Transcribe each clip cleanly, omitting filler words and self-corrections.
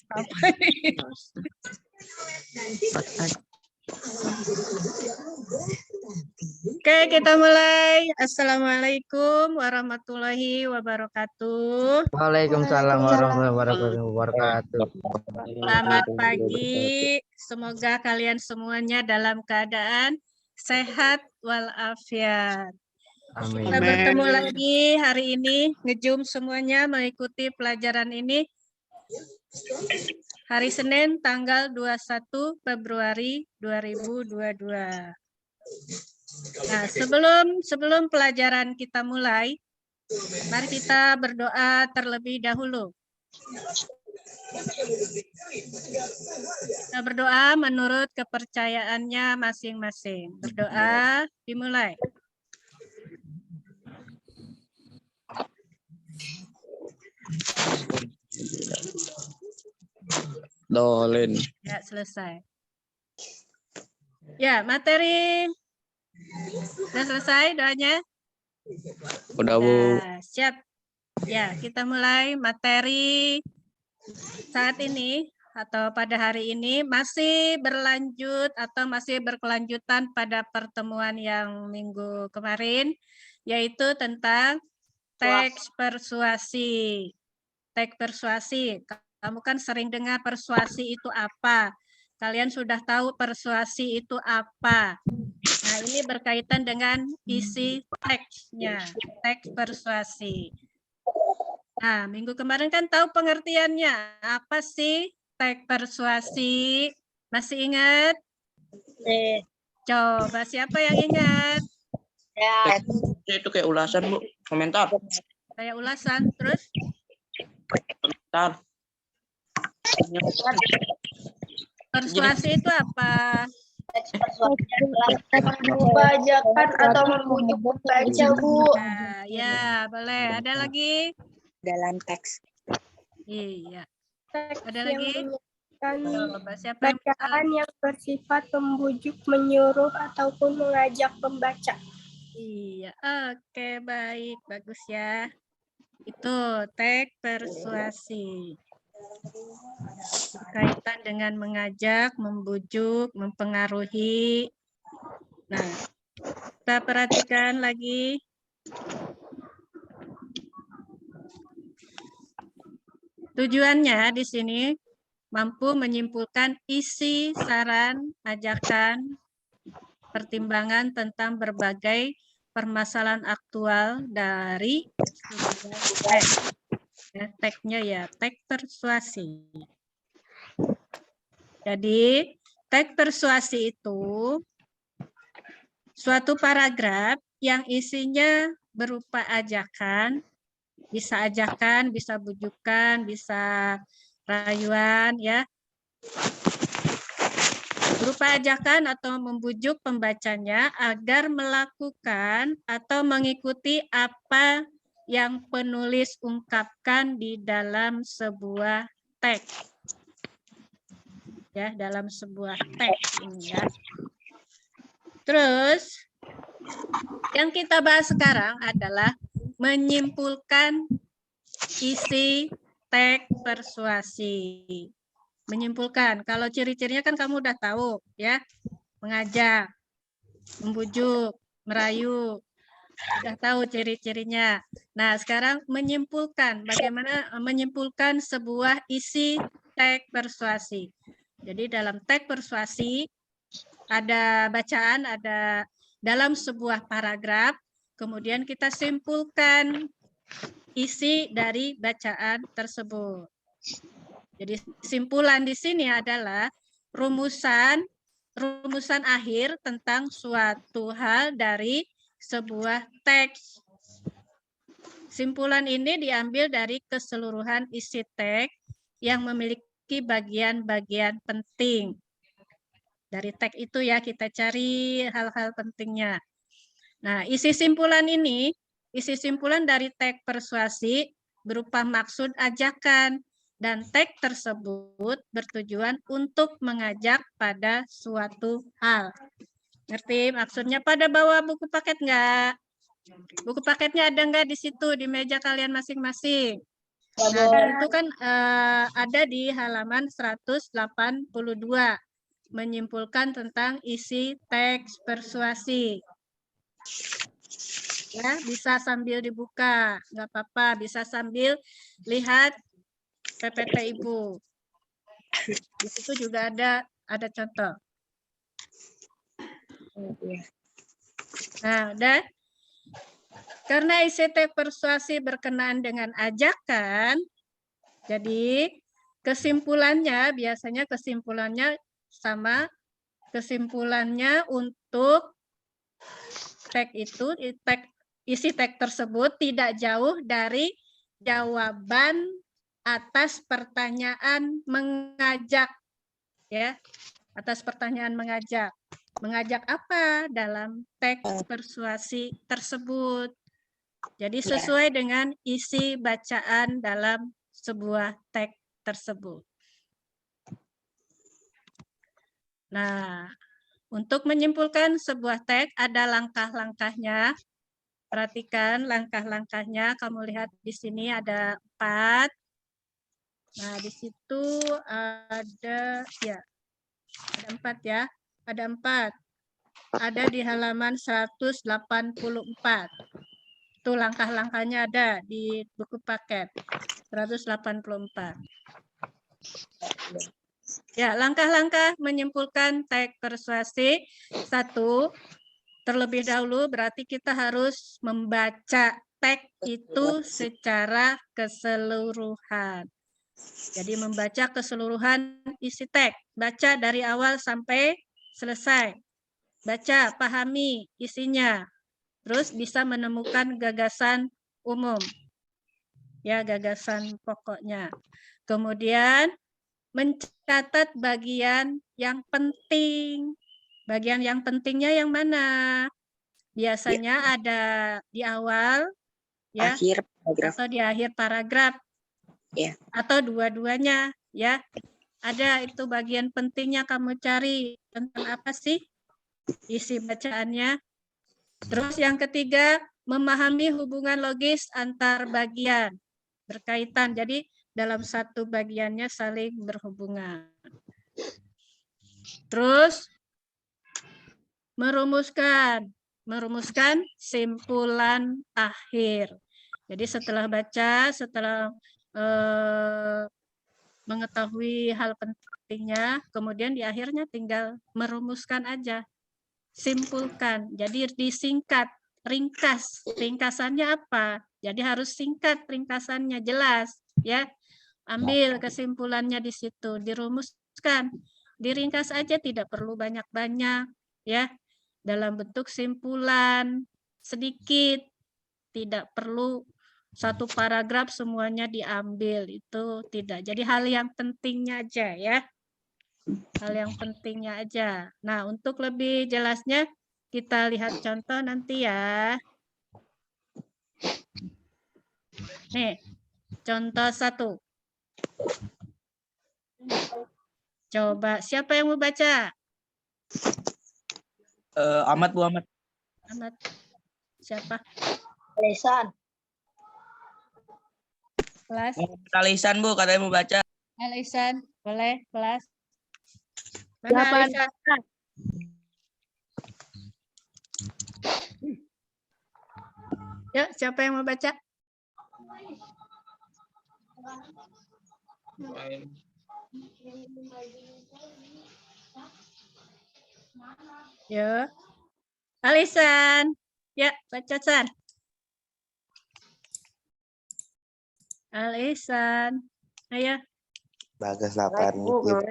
Apa ini? Oke, kita mulai. Assalamualaikum warahmatullahi wabarakatuh. Waalaikumsalam warahmatullahi wabarakatuh. Selamat pagi. Semoga kalian semuanya dalam keadaan sehat walafiat. Amin. Kita bertemu lagi hari ini, nge-Zoom semuanya mengikuti pelajaran ini. Hari Senin tanggal 21 Februari 2022. Nah, sebelum pelajaran kita mulai, mari kita berdoa terlebih dahulu. Kita berdoa menurut kepercayaannya masing-masing. Berdoa dimulai. Dolin. Ya, selesai. Ya, materi sudah selesai doanya? Udah, Bu. Ya, siap. Ya, kita mulai materi saat ini atau pada hari ini masih berlanjut atau masih berkelanjutan pada pertemuan yang minggu kemarin, yaitu tentang teks persuasi. Teks persuasi. Kamu kan sering dengar persuasi itu apa? Kalian sudah tahu persuasi itu apa? Nah, ini berkaitan dengan isi teksnya, teks persuasi. Nah, minggu kemarin kan tahu pengertiannya. Apa sih teks persuasi? Masih ingat? Coba siapa yang ingat? Ya, Itu kayak ulasan, Bu. Komentar. Saya ulasan, terus? Komentar. Persuasi itu apa? teks persuasi adalah membajakan atau membujuk pembaca, Bu. Nah, ya, boleh. Ada lagi? Dalam teks. Iya. Teks Ada yang lagi? menunjukkan Coba siapa yang bacaan yang bersifat membujuk, menyuruh, ataupun mengajak pembaca. Iya, oke, baik, bagus ya. Itu teks persuasi. Berkaitan dengan mengajak, membujuk, mempengaruhi. Nah, kita perhatikan lagi. Tujuannya di sini mampu menyimpulkan isi, saran, ajakan, pertimbangan tentang berbagai permasalahan aktual dari teks. Ya, teksnya ya, teks persuasi. Jadi, teks persuasi itu suatu paragraf yang isinya berupa ajakan, bisa bujukan, bisa rayuan, ya. Berupa ajakan atau membujuk pembacanya agar melakukan atau mengikuti apa yang penulis ungkapkan di dalam sebuah teks. Ya, dalam sebuah teks ini ya. Terus yang kita bahas sekarang adalah menyimpulkan isi teks persuasi. Menyimpulkan, kalau ciri-cirinya kan kamu udah tahu ya. Mengajak, membujuk, merayu. Udah tahu ciri-cirinya. Nah, sekarang menyimpulkan, bagaimana menyimpulkan sebuah isi teks persuasi. Jadi dalam teks persuasi ada bacaan, ada dalam sebuah paragraf, kemudian kita simpulkan isi dari bacaan tersebut. Jadi simpulan di sini adalah rumusan akhir tentang suatu hal dari sebuah teks. Simpulan ini diambil dari keseluruhan isi teks yang memiliki bagian-bagian penting. Dari teks itu ya kita cari hal-hal pentingnya. Nah, isi simpulan dari teks persuasi berupa maksud ajakan, dan teks tersebut bertujuan untuk mengajak pada suatu hal. Ngerti maksudnya? Pada bawa buku paket nggak? Buku paketnya ada nggak di situ, di meja kalian masing-masing? Nah, dan itu kan ada di halaman 182, menyimpulkan tentang isi teks persuasi. Ya, bisa sambil dibuka, nggak apa-apa, bisa sambil lihat PPT Ibu. Di situ juga ada contoh. Nah, udah. Karena isi teks persuasi berkenaan dengan ajakan, jadi kesimpulannya biasanya sama kesimpulannya untuk teks itu, isi teks tersebut tidak jauh dari jawaban atas pertanyaan mengajak, ya, atas pertanyaan mengajak. Mengajak apa dalam teks persuasi tersebut? Jadi sesuai dengan isi bacaan dalam sebuah teks tersebut. Nah, untuk menyimpulkan sebuah teks ada langkah-langkahnya. Perhatikan langkah-langkahnya. Kamu lihat di sini ada 4. Nah, di situ ada 4 ya. Ada 4. Ada di halaman 184. Itu langkah-langkahnya ada di buku paket 184. Ya, langkah-langkah menyimpulkan teks persuasi. 1, terlebih dahulu berarti kita harus membaca teks itu secara keseluruhan. Jadi membaca keseluruhan isi teks, baca dari awal sampai selesai. Baca, pahami isinya. Terus bisa menemukan gagasan umum. Ya, gagasan pokoknya. Kemudian mencatat bagian yang penting. Bagian yang pentingnya yang mana? Biasanya ada di awal, ya, Akhir paragraf. atau di akhir paragraf, Ya. atau dua-duanya, ya. Ada itu bagian pentingnya kamu cari tentang apa sih isi bacaannya. Terus yang ketiga, memahami hubungan logis antar bagian berkaitan. Jadi dalam satu bagiannya saling berhubungan. Terus merumuskan simpulan akhir. Jadi setelah baca, setelah mengetahui hal pentingnya, kemudian di akhirnya tinggal merumuskan aja, simpulkan. Jadi disingkat, ringkas. Ringkasannya apa? Jadi harus singkat ringkasannya, jelas, ya. Ambil kesimpulannya di situ, dirumuskan, diringkas aja, tidak perlu banyak-banyak, ya. Dalam bentuk simpulan sedikit, tidak perlu satu paragraf semuanya diambil, itu tidak. Jadi hal yang pentingnya aja, ya. Hal yang pentingnya aja. Nah, untuk lebih jelasnya kita lihat contoh nanti ya. Nih, contoh 1. Coba, siapa yang mau baca? Ahmad, Bu Ahmad. Ahmad. Siapa? Lesan. Kelas? Kalisan, Bu, katanya mau baca. Alisan, boleh kelas? Mana Alisan? Yuk, siapa yang mau baca? Yuk. Alisan. Ya, baca San. Alisan. Ayo. Bagas 8 ngikut.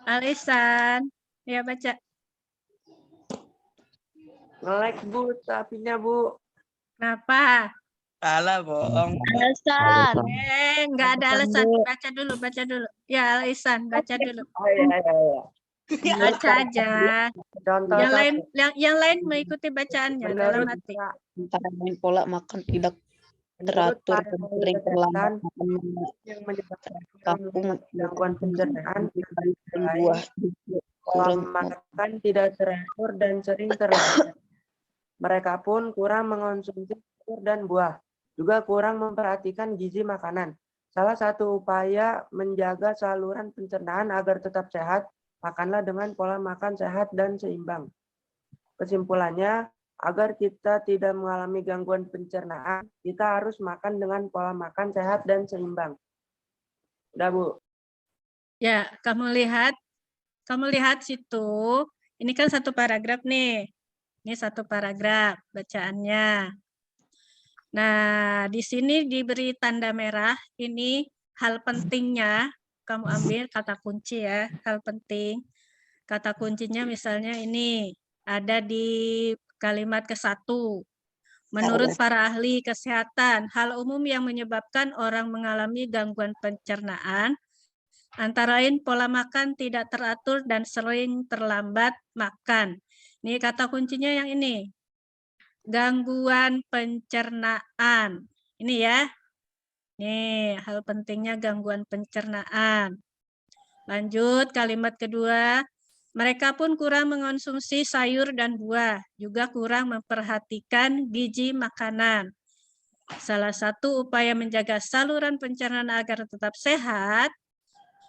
Alisan. Ya, baca. Nge-lag, Bu, tapinya, Bu. Kenapa? Salah, bohong. Alasan. Enggak ada alasan. Baca dulu, baca dulu. Ya, Alisan, baca dulu. Oh, iya. Baca aja. Contoh Yang lain mengikuti bacaannya dalam hati. Antara main pola makan tidak teratur dan sering terlambat yang menyebabkan kampung gangguan pencernaan buah pola makan tidak teratur dan sering terlambat. Mereka pun kurang mengonsumsi sayur dan buah. juga kurang memperhatikan gizi makanan. Salah satu upaya menjaga saluran pencernaan agar tetap sehat, makanlah dengan pola makan sehat dan seimbang. Kesimpulannya, agar kita tidak mengalami gangguan pencernaan, kita harus makan dengan pola makan sehat dan seimbang. Udah, Bu. Ya, kamu lihat situ, ini kan satu paragraf nih. Ini satu paragraf bacaannya. Nah, di sini diberi tanda merah, ini hal pentingnya, kamu ambil kata kunci ya, hal penting. Kata kuncinya misalnya ini, ada di kalimat ke-1. Menurut para ahli kesehatan, hal umum yang menyebabkan orang mengalami gangguan pencernaan, antara lain pola makan tidak teratur dan sering terlambat makan. Ini kata kuncinya yang ini. Gangguan pencernaan. Ini ya. Nih, hal pentingnya gangguan pencernaan. Lanjut, kalimat kedua. Mereka pun kurang mengonsumsi sayur dan buah, juga kurang memperhatikan gizi makanan. Salah satu upaya menjaga saluran pencernaan agar tetap sehat,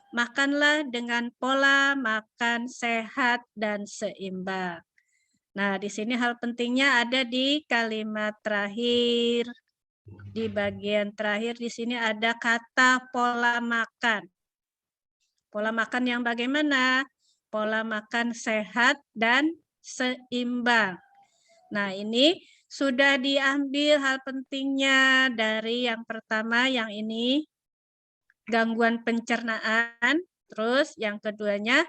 makanlah dengan pola makan sehat dan seimbang. Nah, di sini hal pentingnya ada di kalimat terakhir. Di bagian terakhir di sini ada kata pola makan. Pola makan yang bagaimana? Pola makan sehat dan seimbang. Nah, ini sudah diambil hal pentingnya dari yang pertama, yang ini gangguan pencernaan. Terus yang keduanya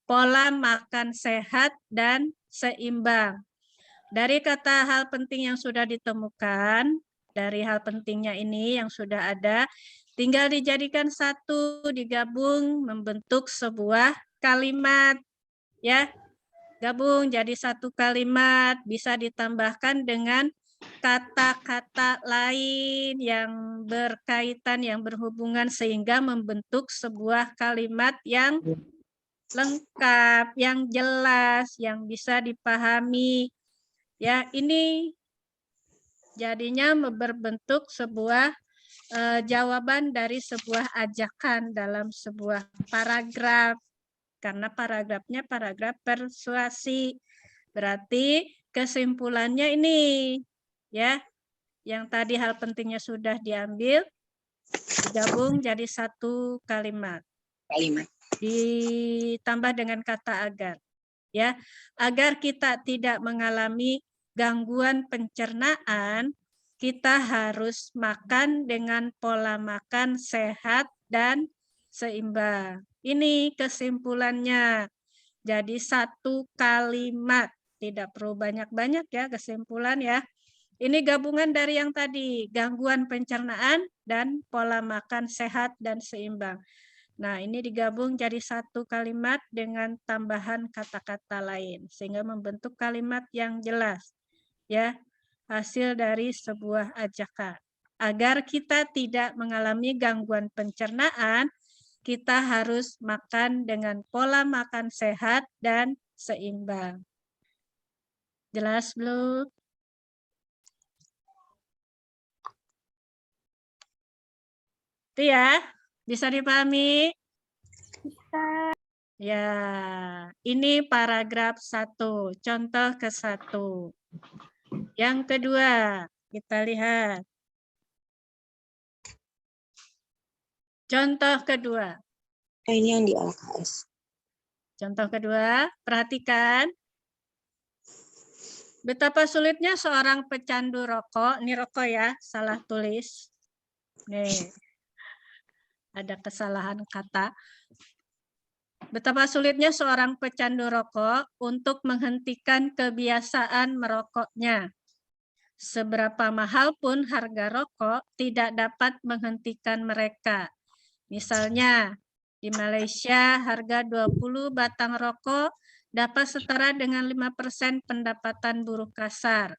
pola makan sehat dan seimbang. Dari kata hal penting yang sudah ditemukan, dari hal pentingnya ini yang sudah ada, tinggal dijadikan satu, digabung membentuk sebuah kalimat. Ya, gabung jadi satu kalimat, bisa ditambahkan dengan kata-kata lain yang berkaitan, yang berhubungan, sehingga membentuk sebuah kalimat yang lengkap, yang jelas, yang bisa dipahami. Ya, ini jadinya berbentuk sebuah jawaban dari sebuah ajakan dalam sebuah paragraf. Karena paragrafnya paragraf persuasi. Berarti kesimpulannya ini, ya, yang tadi hal pentingnya sudah diambil, digabung jadi satu kalimat. Ditambah dengan kata agar. Ya, agar kita tidak mengalami gangguan pencernaan, kita harus makan dengan pola makan sehat dan seimbang. Ini kesimpulannya. Jadi satu kalimat, tidak perlu banyak-banyak ya kesimpulan ya. Ini gabungan dari yang tadi, gangguan pencernaan dan pola makan sehat dan seimbang. Nah, ini digabung jadi satu kalimat dengan tambahan kata-kata lain, sehingga membentuk kalimat yang jelas. Ya, hasil dari sebuah ajakan. Agar kita tidak mengalami gangguan pencernaan, kita harus makan dengan pola makan sehat dan seimbang. Jelas belum? Itu ya, bisa dipahami? Bisa. Ya, ini paragraf 1, contoh ke-1. Yang kedua, kita lihat. Contoh kedua. Ini yang di LKS. Contoh kedua, perhatikan. Betapa sulitnya seorang pecandu rokok, ini rokok ya, salah tulis. Nih, ada kesalahan kata. Betapa sulitnya seorang pecandu rokok untuk menghentikan kebiasaan merokoknya. Seberapa mahal pun harga rokok tidak dapat menghentikan mereka. Misalnya, di Malaysia harga 20 batang rokok dapat setara dengan 5% pendapatan buruh kasar.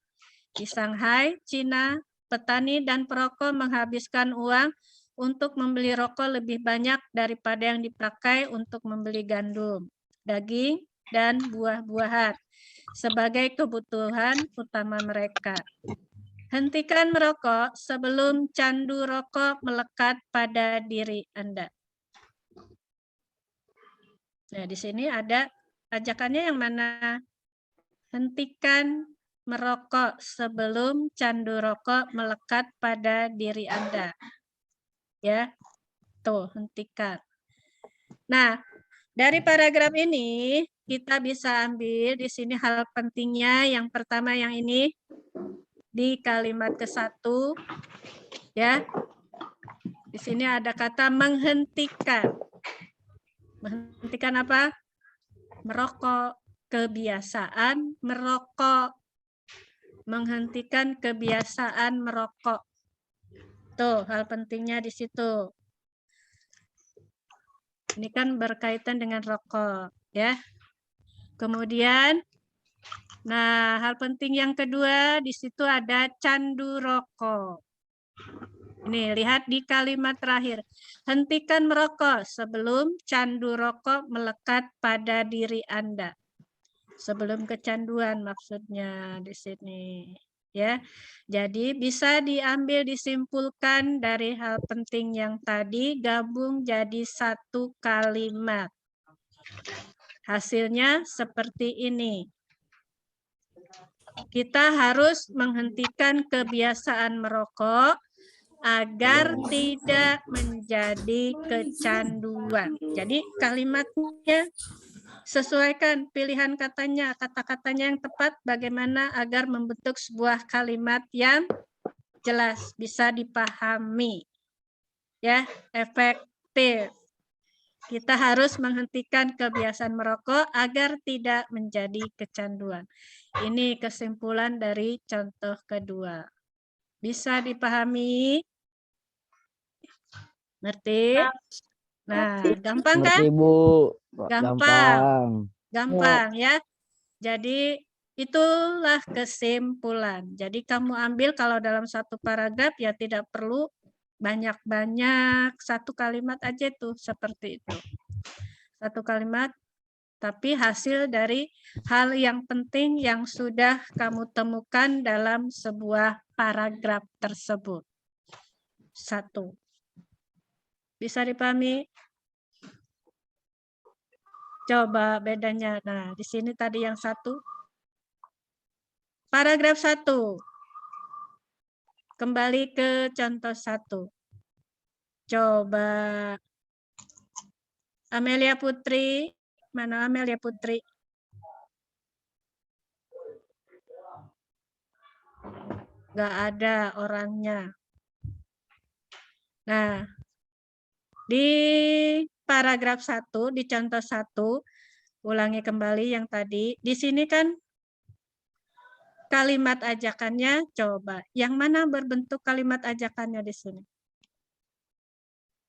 Di Shanghai, Cina, petani dan perokok menghabiskan uang untuk membeli rokok lebih banyak daripada yang dipakai untuk membeli gandum, daging, dan buah-buahan sebagai kebutuhan utama mereka. Hentikan merokok sebelum candu rokok melekat pada diri Anda. Nah, di sini ada ajakannya yang mana? Hentikan merokok sebelum candu rokok melekat pada diri Anda. Ya, tuh, hentikan. Nah, dari paragraf ini kita bisa ambil di sini hal pentingnya. Yang pertama yang ini di kalimat ke-1 ya. Di sini ada kata menghentikan. Menghentikan apa? Merokok, kebiasaan merokok. Menghentikan kebiasaan merokok. Tuh, hal pentingnya di situ. Ini kan berkaitan dengan rokok, ya. Kemudian, nah, hal penting yang kedua di situ ada candu rokok. Ini lihat di kalimat terakhir. Hentikan merokok sebelum candu rokok melekat pada diri Anda. Sebelum kecanduan maksudnya di sini. Ya, jadi bisa diambil disimpulkan dari hal penting yang tadi gabung jadi satu kalimat. Hasilnya seperti ini. Kita harus menghentikan kebiasaan merokok agar tidak menjadi kecanduan. Jadi kalimatnya sesuaikan pilihan katanya, kata-katanya yang tepat bagaimana agar membentuk sebuah kalimat yang jelas, bisa dipahami. Ya, efektif. Kita harus menghentikan kebiasaan merokok agar tidak menjadi kecanduan. Ini kesimpulan dari contoh kedua. Bisa dipahami? Ngerti? Nah, gampang kan? Ngerti, Bu. Gampang. Gampang ya. Jadi itulah kesimpulan. Jadi kamu ambil kalau dalam satu paragraf ya tidak perlu banyak-banyak, satu kalimat aja tuh seperti itu. Satu kalimat tapi hasil dari hal yang penting yang sudah kamu temukan dalam sebuah paragraf tersebut. Satu. Bisa dipahami? Coba bedanya. Nah, di sini tadi yang satu. Paragraf 1. Kembali ke contoh 1. Coba Amelia Putri. Mana Amelia Putri? Nggak ada orangnya. Nah, di paragraf 1, di contoh 1, ulangi kembali yang tadi. Di sini kan kalimat ajakannya, coba. Yang mana berbentuk kalimat ajakannya di sini?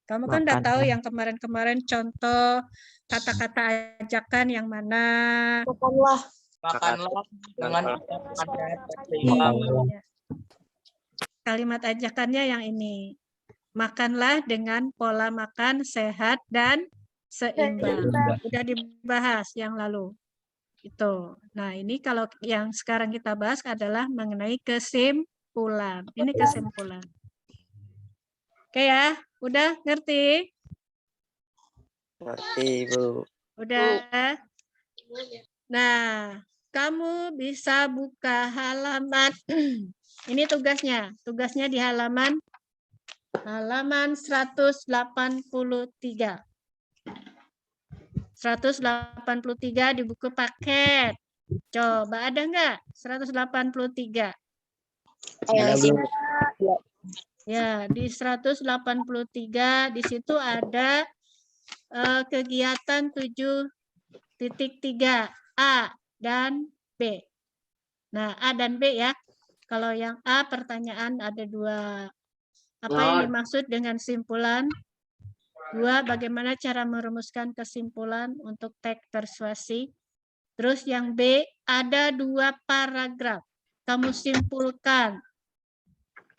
Kamu kan udah tahu yang kemarin-kemarin contoh kata-kata ajakan yang mana? Makanlah. Makanlah dengan Iya. Kalimat ajakannya yang ini. Makanlah dengan pola makan sehat dan seimbang. Sudah dibahas yang lalu. Itu. Nah, ini kalau yang sekarang kita bahas adalah mengenai kesimpulan. Ini kesimpulan. Oke ya, udah ngerti? Ngerti, Bu. Udah. Nah, kamu bisa buka halaman. Ini tugasnya. Tugasnya di halaman 183. 183 di buku paket. Coba ada nggak? 183. Ya, di 183 di situ ada kegiatan 7.3 A dan B. Nah, A dan B ya. Kalau yang A pertanyaan ada 2. Apa yang dimaksud dengan simpulan? 2, bagaimana cara merumuskan kesimpulan untuk teks persuasi? Terus yang B, ada 2 paragraf. Kamu simpulkan.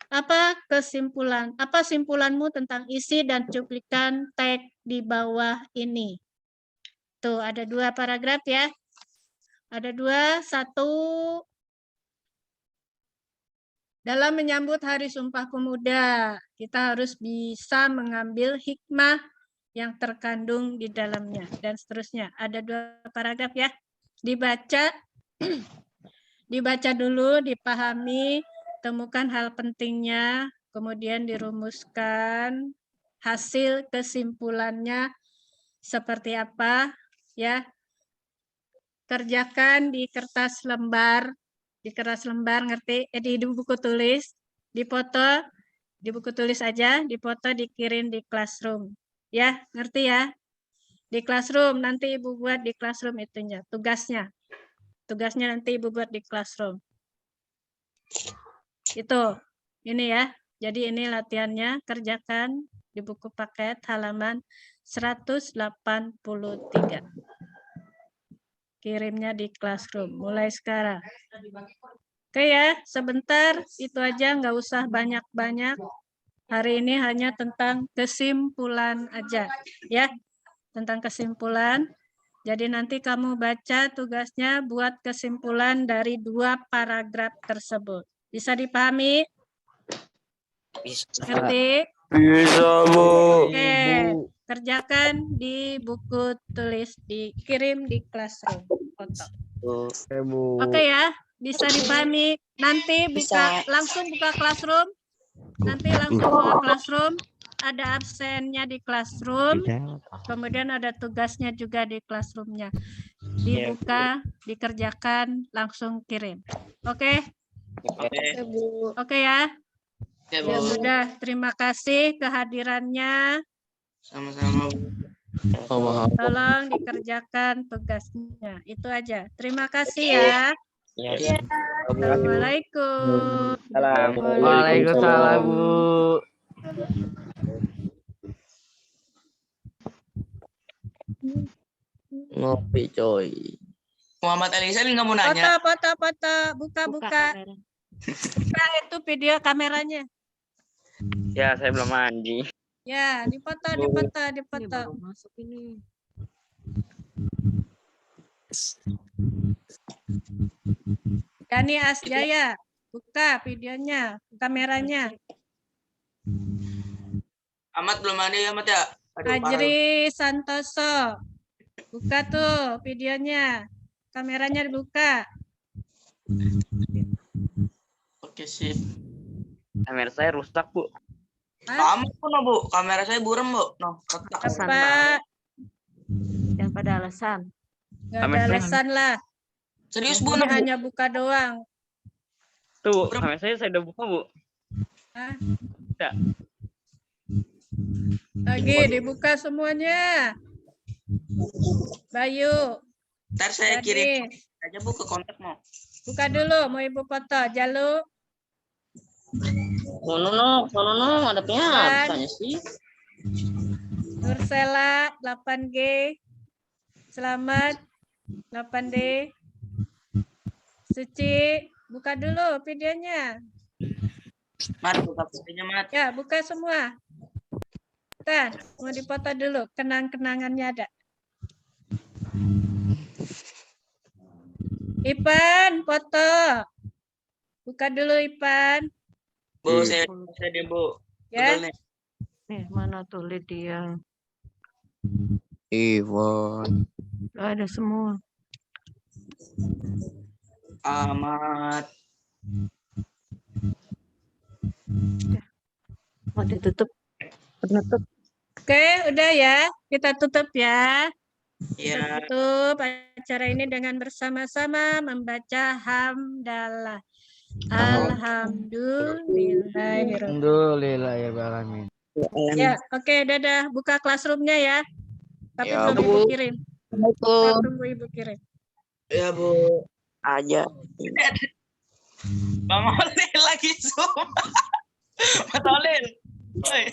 Apa kesimpulan? Apa simpulanmu tentang isi dan cuplikan teks di bawah ini? Tuh, ada 2 paragraf ya. Ada 2, 1 Dalam menyambut Hari Sumpah Pemuda, kita harus bisa mengambil hikmah yang terkandung di dalamnya dan seterusnya. Ada 2 paragraf ya. Dibaca dibaca dulu, dipahami, temukan hal pentingnya, kemudian dirumuskan hasil kesimpulannya seperti apa ya. Kerjakan di kertas lembar, ngerti? Di buku tulis, dipoto di buku tulis aja, dipoto dikirim di classroom. Ya, ngerti ya? Di classroom nanti Ibu buat di classroom itunya, tugasnya. Tugasnya nanti Ibu buat di classroom. Itu. Ini ya. Jadi ini latihannya, kerjakan di buku paket halaman 183. Kirimnya di classroom mulai sekarang. Oke ya, sebentar itu aja, nggak usah banyak-banyak. Hari ini hanya tentang kesimpulan aja ya, tentang kesimpulan. Jadi nanti kamu baca tugasnya buat kesimpulan dari 2 paragraf tersebut. Bisa dipahami? Ngerti? Bisa, Bu. Oke, kerjakan di buku tulis, dikirim di classroom. Foto. Oke ya, bisa dipahami. Nanti langsung buka classroom. Nanti langsung buka classroom. Ada absennya di classroom. Kemudian ada tugasnya juga di classroomnya. Dibuka, dikerjakan, langsung kirim. Oke? Oke ya. Ya, Ya Bu. sudah, terima kasih kehadirannya. Sama-sama, Bu. Tolong dikerjakan tugasnya. Itu aja. Terima kasih ya. Assalamualaikum. Waalaikumsalam, Bu. Ngopi, coy. Muhammad Elisa nggak mau nanya. Foto. Buka. Buka itu video kameranya. Ya, saya belum mandi. Ya, dipoto. Masuk ini. Dani Asjaya, buka videonya, kameranya. Amat belum ada ya, Amat ya? Aduh, Ajri Santoso, buka tuh videonya, kameranya dibuka. Oke, sip. Kamera saya rusak, Bu. Kamu pun, Bu. Kamera saya buram, Bu. No, retak. Apa? Yang pada alasan. Nggak ada alasan lah. Serius, Bu. Ini Bu. hanya buka doang. Tuh, kamera saya udah buka, Bu. Hah? Tidak. Lagi dibuka semuanya. Bayu. Ntar saya Gadis. kirim aja, Bu, ke kontak mau. Buka dulu, mau Ibu foto. Jalu. Sono, ada bisanya sih. Nursela 8G. Selamat 8D. Suci, buka dulu videonya. Mat, buka videonya, Mat. Ya, buka semua. Kan, mau dipoto dulu, kenang-kenangannya ada. Ipan, foto. Buka dulu Ipan. Bu, saya deh, Bu. Ya. Betul nih. Nih, mana tuh Lydia? Iwan. Ada semua. Amat. Mau ditutup. Penutup. Oke, udah ya. Kita tutup ya. Ya. Tutup acara ini dengan bersama-sama membaca hamdalah. Alhamdulillahirobbilalamin. Alhamdulillahirrahmanirrahim. Ya, oke, dadah. Buka classroom-nya ya. Tapi Ya, belum Ibu kirim. Kita tunggu Ibu kirim. Ya, Bu. Aja. Bang Olin lagi Zoom. Mas Olin. Woi.